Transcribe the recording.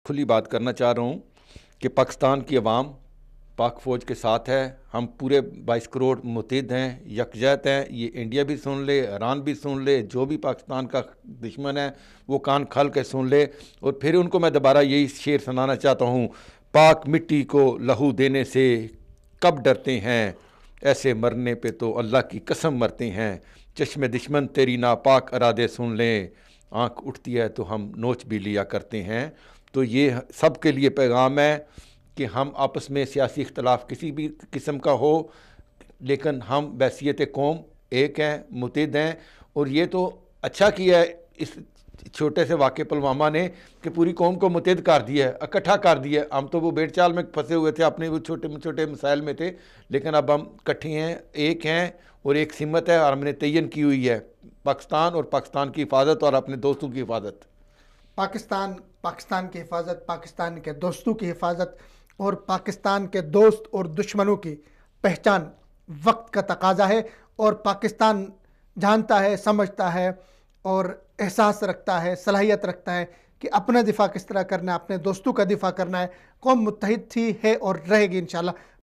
खुली बात करना चाह रहा हूँ कि पाकिस्तान की अवाम पाक फ़ौज के साथ है। हम पूरे 22 करोड़ मुत्तहिद हैं, यकजहत हैं। ये इंडिया भी सुन ले, ईरान भी सुन ले, जो भी पाकिस्तान का दुश्मन है वो कान खोल के सुन ले। और फिर उनको मैं दोबारा यही शेर सुनाना चाहता हूँ, पाक मिट्टी को लहू देने से कब डरते हैं, ऐसे मरने पे तो अल्लाह की कसम मरते हैं। चश्मे दुश्मन तेरी नापाक इरादे सुन लें, आँख उठती है तो हम नोच भी लिया करते हैं। तो ये सब के लिए पैगाम है कि हम आपस में सियासी इख्तलाफ किसी भी किस्म का हो, लेकिन हम बैसियत कौम एक हैं, मुत्तहिद हैं। और ये तो अच्छा किया है इस छोटे से वाक़े पुलवामा ने कि पूरी कौम को मुत्तहिद कर दिया है, इकट्ठा कर दिया है। हम तो वो भेड़-चाल में फंसे हुए थे, अपने वो छोटे छोटे मसाइल में थे, लेकिन अब हम इकट्ठे हैं, एक हैं और एक सिमत है और हमने तयन की हुई है पाकिस्तान और पाकिस्तान की हिफाजत और अपने दोस्तों की हिफाजत। पाकिस्तान, पाकिस्तान की हिफाजत, पाकिस्तान के दोस्तों की हिफाजत और पाकिस्तान के दोस्त और दुश्मनों की पहचान वक्त का तकाजा है। और पाकिस्तान जानता है, समझता है और एहसास रखता है, सलाहियत रखता है कि अपना दिफा किस तरह करना है, अपने दोस्तों का दिफा करना है। कौम मुत्तहिद थी, है और रहेगी इंशाल्लाह।